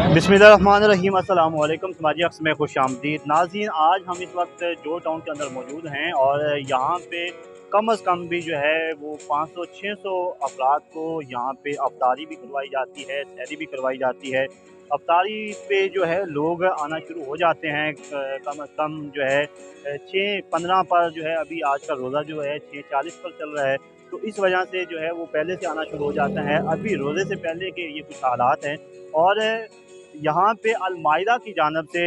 बिस्मिल्लाहिर्रहमानिर्रहीम, अस्सलाम वालेकुम। समाजी अक्स में खुश आमदीद नाज़रीन। आज हम इस वक्त जो टाउन के अंदर मौजूद हैं और यहाँ पे कम अज़ कम भी जो है वो 500-600 अफराद को यहाँ पे अफ्तारी भी करवाई जाती है, सहरी भी करवाई जाती है। अफ्तारी पे जो है लोग आना शुरू हो जाते हैं कम अज़ कम जो है 6:15 पर जो है अभी आज का रोज़ा जो है 6:40 पर चल रहा है। तो इस वजह से जो है वो पहले से आना शुरू हो जाता है। अभी रोज़े से पहले के ये कुछ हालात हैं और यहाँ पे अल-माइदा की जानिब से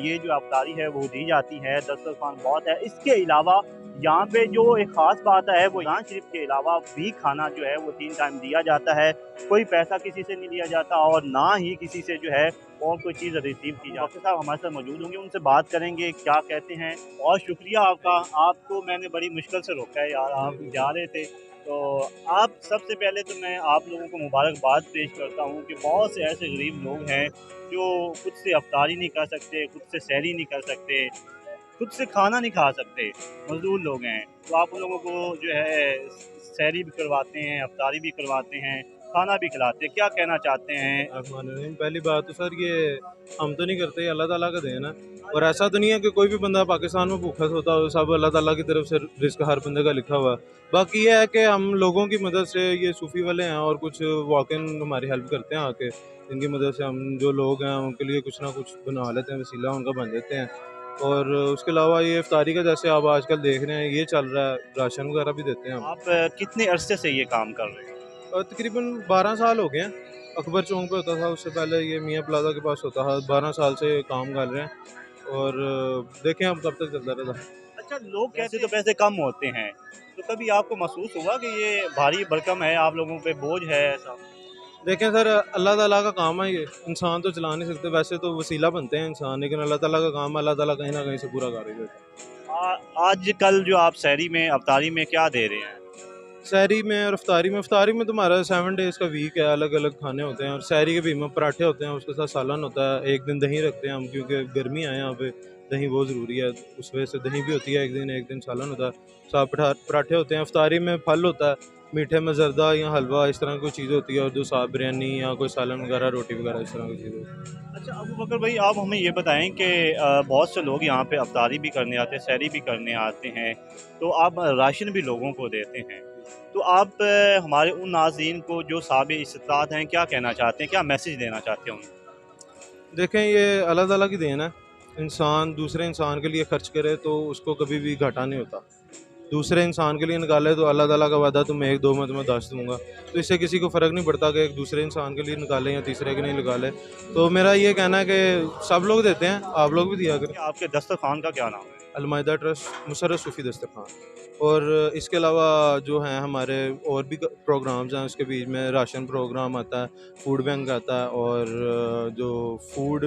ये जो अफ्तारी है वो दी जाती है, दस्तरख़्वान बहुत है। इसके अलावा यहाँ पे जो एक ख़ास बात है वो कुरान शरीफ के अलावा भी खाना जो है वो 3 टाइम दिया जाता है। कोई पैसा किसी से नहीं लिया जाता और ना ही किसी से जो है और कोई चीज़ रिसीव की जाती है। डॉक्टर साहब हमारे साथ मौजूद होंगे, उनसे बात करेंगे क्या कहते हैं। बहुत शुक्रिया आपका, आपको मैंने बड़ी मुश्किल से रोका है यार, आप जा रहे थे। तो आप सबसे पहले तो मैं आप लोगों को मुबारकबाद पेश करता हूँ कि बहुत से ऐसे गरीब लोग हैं जो खुद से अफ्तारी नहीं कर सकते, खुद से सहरी नहीं कर सकते, खुद से खाना नहीं खा सकते, मज़दूर लोग हैं। तो आप उन लोगों को जो है सहरी भी करवाते हैं, अफ्तारी भी करवाते हैं, खाना भी खिलाते हैं। क्या कहना चाहते हैं? रहमान पहली बात तो सर ये हम तो नहीं करते, अल्लाह ताला का देन है। और ऐसा तो नहीं है कि कोई भी बंदा पाकिस्तान में भूखा सोता हो, सब अल्लाह ताला की तरफ से रिस्क हर बंदे का लिखा हुआ है। बाकी ये है कि हम लोगों की मदद से, ये सूफ़ी वाले हैं और कुछ वॉक-इन हमारी हेल्प करते हैं आके, इनकी मदद से हम जो लोग हैं उनके लिए कुछ ना कुछ बना लेते हैं, वसीला उनका बन देते हैं। और उसके अलावा ये इफ्तारी का जैसे आप आजकल देख रहे हैं ये चल रहा है, राशन वगैरह भी देते हैं हम। आप कितने अरसे से ये काम कर रहे हैं? और तकरीबन 12 साल हो गए हैं। अकबर चौक पे होता था, उससे पहले ये मियाँ प्लाजा के पास होता था। 12 साल से काम कर रहे हैं और देखें अब कब तक चलता रहता है। अच्छा, लोग कहते तो पैसे कम होते हैं, तो कभी आपको महसूस हुआ कि ये भारी भरकम है, आप लोगों पे बोझ है ऐसा? देखें सर, अल्लाह ताला का काम है ये, इंसान तो चला नहीं सकते, वैसे तो वसीला बनते हैं इंसान, लेकिन अल्लाह ताला का काम है, अल्लाह ताला कहीं ना कहीं से पूरा कर ही देता है। आजकल जो आप सहरी में, अफ्तारी में क्या दे रहे हैं? सहरी में और इफ्तारी में तुम्हारा 7 डेज़ का वीक है, अलग अलग खाने होते हैं। और सहरी के भी में पराठे होते हैं, उसके साथ सालन होता है, एक दिन दही रखते हैं हम क्योंकि गर्मी है यहाँ पे, दही बहुत ज़रूरी है, उस वजह से दही भी होती है एक दिन सालन होता है, साथ पराठे होते हैं। इफ्तारी में फल होता है, मीठे में जर्दा या हलवा, इस तरह की कोई चीज़ होती है, और जो साथ बिरयानी या कोई सालन वगैरह, रोटी वगैरह, इस तरह की चीज़ होती है। अच्छा अबू बकर भाई, आप हमें ये बताएं कि बहुत से लोग यहाँ पे अफ्तारी भी करने आते हैं, सहरी भी करने आते हैं, तो आप राशन भी लोगों को देते हैं। तो आप हमारे उन नाज़रीन को जो साबिक़ इस्तात हैं क्या कहना चाहते हैं, क्या मैसेज देना चाहते हैं उनको? देखें ये अल्लाह ताला की देन है, इंसान दूसरे इंसान के लिए खर्च करे तो उसको कभी भी घाटा नहीं होता। दूसरे इंसान के लिए निकाले तो अल्लाह ताला का वादा, तुम 1-2 में तुम्हें 10 दूँगा। तो इससे किसी को फ़र्क नहीं पड़ता कि एक दूसरे इंसान के लिए निकालें या तीसरे के लिए निकालें। तो मेरा ये कहना है कि सब लोग देते हैं, आप लोग भी दिया करें। कि आपके दस्तरख़्वान का क्या नाम है? अल-माइदा ट्रस्ट, मुशर्रफ सूफ़ी दस्तरख़्वान। और इसके अलावा जो हैं हमारे और भी प्रोग्राम्स हैं, उसके बीच में राशन प्रोग्राम आता है, फूड बैंक आता है, और जो फूड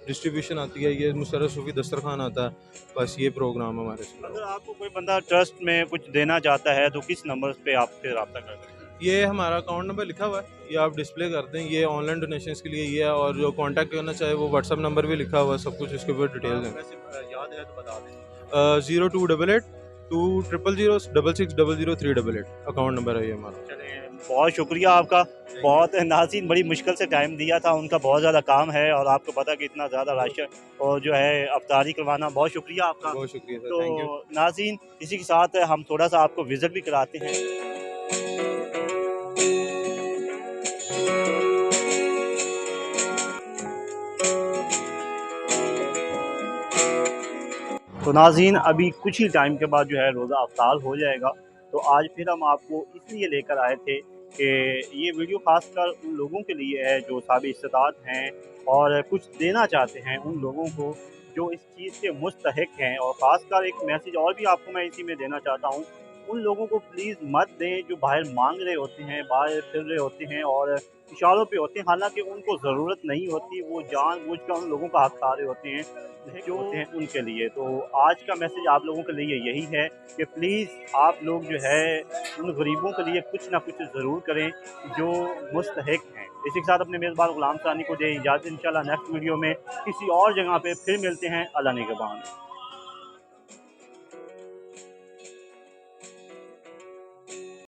डिस्ट्रीब्यूशन आती है ये मुशर्रफ सूफ़ी दस्तरख़्वान आता है। बस ये प्रोग्राम हमारे इसमें। अगर आपको कोई बंदा ट्रस्ट में कुछ देना चाहता है तो किस नंबर पे आपसे रब्ता कर सकते हैं? ये हमारा अकाउंट नंबर लिखा हुआ है, ये आप डिस्प्ले कर दें, ये ऑनलाइन डोनेशंस के लिए ये है, और जो कांटेक्ट करना चाहे वो व्हाट्सएप नंबर भी लिखा हुआ है, सब कुछ इसके ऊपर डिटेल्स हैं। वैसे याद है तो बता दें। 0288 200 6600 अकाउंट नंबर है ये हमारा। चलें, बहुत शुक्रिया आपका। बहुत नाज़रीन बड़ी मुश्किल से टाइम दिया था, उनका बहुत ज़्यादा काम है और आपको पता कि इतना ज़्यादा राशन और जो है अफ्तारी करवाना, बहुत शुक्रिया आपका। बहुत शुक्रिया सर, तो थैंक यू। नाज़रीन इसी के साथ हम थोड़ा-सा आपको विज़िट भी कराते हैं। तो नाज़रीन अभी कुछ ही टाइम के बाद जो है रोज़ा अफ्तार हो जाएगा। तो आज फिर हम आपको इसलिए लेकर आए थे कि ये वीडियो ख़ासकर उन लोगों के लिए है जो साबिक़ इस्तात हैं और कुछ देना चाहते हैं उन लोगों को जो इस चीज़ के मुस्तहिक हैं। और ख़ासकर एक मैसेज और भी आपको मैं इसी में देना चाहता हूँ, उन लोगों को प्लीज़ मत दें जो बाहर मांग रहे होते हैं, बाहर फिर रहे होते हैं और इशारों पे होते हैं, हालाँकि उनको ज़रूरत नहीं होती, वो जानबूझकर उन लोगों का हक़ खा रहे होते हैं जो होते हैं उनके लिए। तो आज का मैसेज आप लोगों के लिए यही है कि प्लीज़ आप लोग जो है उन गरीबों के लिए कुछ ना कुछ ज़रूर करें जो मुस्तहिक हैं। इसी के साथ अपने मेज़बान गुलाम सानी को दें इजाज़त। इंशाल्लाह नेक्स्ट वीडियो में किसी और जगह पे फिर मिलते हैं। अल्लाह निगहबान।